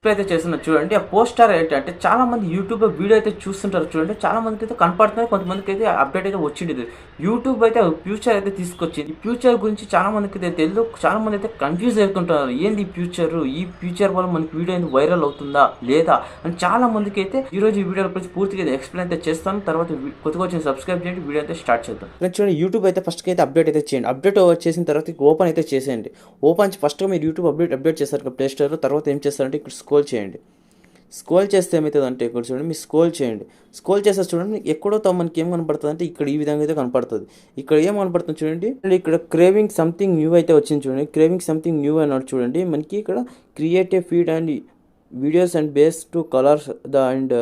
అయితే చేస్తున్నారు చూడండి. ఆ పోస్టర్ ఏంటంటే చాలా మంది యూట్యూబ్‌లో వీడియో అయితే చూస్తుంటారు చూడండి. చాలా మందికైతే కనపడుతున్నాయి. కొంతమందికైతే అప్డేట్ అయితే వచ్చిండిది. యూట్యూబ్ అయితే ఫ్యూచర్ అయితే తీసుకొచ్చింది. ఈ ఫ్యూచర్ గురించి చాలా మందికైతే తెలీదు. చాలా మంది అయితే కన్‌ఫ్యూజ్ అవుతుంటారు. ఏంది ఈ ఫ్యూచరు? ఈ ఫ్యూచర్ వల్ల మనకి వీడియో అనేది వైరల్ అవుతుందా? లేదా? అని చాలా మందికైతే ఈరోజు ఈ వీడియో గురించి పూర్తిగా అయితే ఎక్స్‌ప్లెయిన్ అయితే చేస్తాను. తర్వాత కొత్తగా వచ్చిన సబ్స్క్రైబ్ చేయండి. వీడియో అయితే స్టార్ట్ చేద్దాం. ఫ్రెండ్స్ చూడండి, యూట్యూబ్ అయితే ఫస్ట్‌కి అయితే అప్డేట్ అయితే చేయండి. అప్డేట్ చేసిన తర్వాత ఓపెన్ అయితే చేసేయండి. ఫస్ట్‌గా మీరు యూట్యూబ్ అప్డేట్ చేస్తారు కదా ప్లే స్టోర్‌లో. తర్వాత ఏం చేస్తారంటే ఇక్కడ స్క్రోల్ చేయండి. స్క్రోల్ చేస్తే ఏమవుతుందంటే ఇక్కడ చూడండి, మీరు స్క్రోల్ చేయండి. స్క్రోల్ చేస్తే చూడండి, ఎక్కడో మనకి ఏం కనపడుతుంది అంటే ఇక్కడ ఈ విధంగా అయితే కనపడుతుంది. ఇక్కడ ఏం కనపడుతుంది చూడండి, ఇక్కడ క్రేవింగ్ సంథింగ్ న్యూ అయితే వచ్చింది చూడండి. క్రేవింగ్ సంథింగ్ న్యూ అన్నాడు చూడండి. మనకి ఇక్కడ create a feed and videos and base to colours and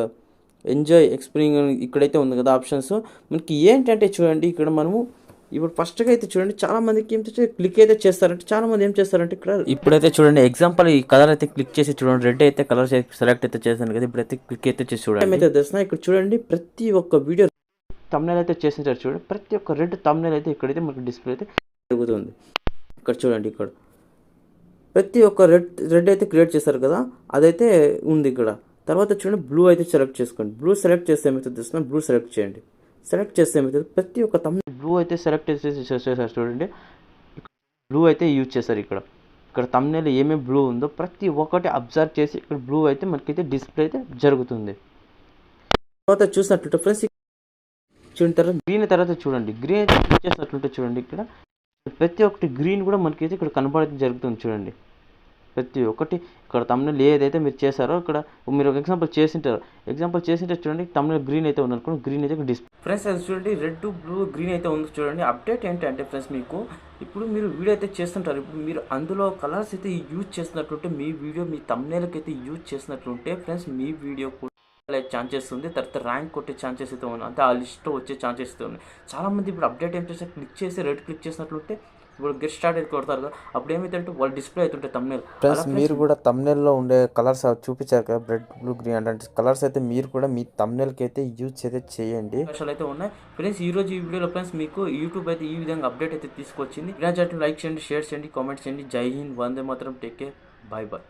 enjoy expiring ఇక్కడైతే ఉంది కదా ఆప్షన్స్. మనకి ఏంటంటే చూడండి, ఇక్కడ మనము ఇప్పుడు ఫస్ట్గా అయితే చూడండి, చాలా మందికి ఏం క్లిక్ అయితే చేస్తారంటే, చాలా మంది ఏం చేస్తారంటే ఇక్కడ ఇప్పుడైతే చూడండి ఎగ్జాంపుల్ ఈ కలర్ అయితే క్లిక్ చేసి చూడండి, రెడ్ అయితే కలర్ సెలెక్ట్ అయితే చేశాను కదా. ఇప్పుడైతే క్లిక్ అయితే చేసి చూడండి ఏమైతే తెలుస్తున్నా. ఇక్కడ చూడండి, ప్రతి ఒక్క వీడియో తమ్నెల్ అయితే చేసింటారు చూడండి. ప్రతి ఒక్క రెడ్ తమ్నెల్ అయితే ఇక్కడైతే మనకి డిస్ప్లే అయితే జరుగుతుంది. ఇక్కడ చూడండి, ఇక్కడ ప్రతి ఒక్క రెడ్ అయితే క్రియేట్ చేశారు కదా, అదైతే ఉంది ఇక్కడ. తర్వాత చూడండి, బ్లూ అయితే సెలెక్ట్ చేసుకోండి. బ్లూ సెలెక్ట్ చేస్తే ఏమైతే తెలుస్తున్నా, బ్లూ సెలెక్ట్ చేయండి. సెలెక్ట్ చేస్తే ఏమవుతుంది, ప్రతి ఒక్క బ్లూ అయితే సెలెక్ట్ చేసేసారు చూడండి. బ్లూ అయితే యూజ్ చేశారు ఇక్కడ తమ్నేల్ ఏమేమి బ్లూ ఉందో ప్రతి ఒక్కటి అబ్జర్వ్ చేసి ఇక్కడ బ్లూ అయితే మనకైతే డిస్ప్లే అయితే జరుగుతుంది. తర్వాత చూసినట్లుంటే ఫ్రెండ్స్ చూడండి, తర్వాత తర్వాత చూడండి, గ్రీన్ అయితే క్లిక్ చేసినట్లుంటే చూడండి, ఇక్కడ ప్రతి ఒక్కటి గ్రీన్ కూడా మనకైతే ఇక్కడ కనపడేది జరుగుతుంది చూడండి. ప్రతి ఒక్కటి ఇక్కడ తమ్నెల్ ఏదైతే మీరు చేశారో ఇక్కడ మీరు ఒక ఎగ్జాంపుల్ చేసింటే చూడండి, తమ్నెల్ గ్రీన్ అయితే ఉందనుకోండి, గ్రీన్ అయితే డిస్ప్లే. ఫ్రెండ్స్ అది చూడండి, రెడ్ బ్లూ గ్రీన్ అయితే ఉంది చూడండి. అప్డేట్ ఏంటంటే ఫ్రెండ్స్, మీకు ఇప్పుడు మీరు వీడియో అయితే చేస్తుంటారు. ఇప్పుడు మీరు అందులో కలర్స్ అయితే యూజ్ చేసినట్లుంటే, మీ వీడియో మీ తమ్నెల్కి అయితే యూజ్ చేసినట్లుంటే ఫ్రెండ్స్, మీ వీడియో కూడా ఛాన్సెస్ ఉంది. తర్వాత ర్యాంక్ కొట్టే ఛాన్సెస్ అయితే ఉన్నాయి. అంటే ఆ లిస్ట్లో వచ్చే ఛాన్సెస్ అయితే ఉన్నాయి. చాలామంది ఇప్పుడు అప్డేట్ ఏం చేస్తే క్లిక్ చేసి రెడ్ క్లిక్ చేసినట్లుంటే ఇప్పుడు గెట్ స్టార్ట్ అయితే కొడతారు కదా, అప్పుడు ఏమైతే వాళ్ళు డిస్ప్లే అవుతుంటే తమ్నెల్. ప్లస్ మీరు కూడా తమ్నెల్లో ఉండే కలర్స్ చూపించారు కదా, రెడ్ బ్లూ గ్రీన్ అంటే కలర్స్ అయితే మీరు కూడా మీ తమ్నెల్కి అయితే యూజ్ అయితే చేయండి. అవకాశాలు అయితే ఉన్నాయి ఫ్రెండ్స్. ఈ రోజు ఈ వీడియోలో ఫ్రెండ్స్ మీకు యూట్యూబ్ అయితే ఈ విధంగా అప్డేట్ అయితే తీసుకొచ్చింది. లైక్ చేయండి, షేర్ చేయండి, కామెంట్ చేయండి. జై హింద్, వందే మాత్రం, టేక్ కేర్, బాయ్ బాయ్.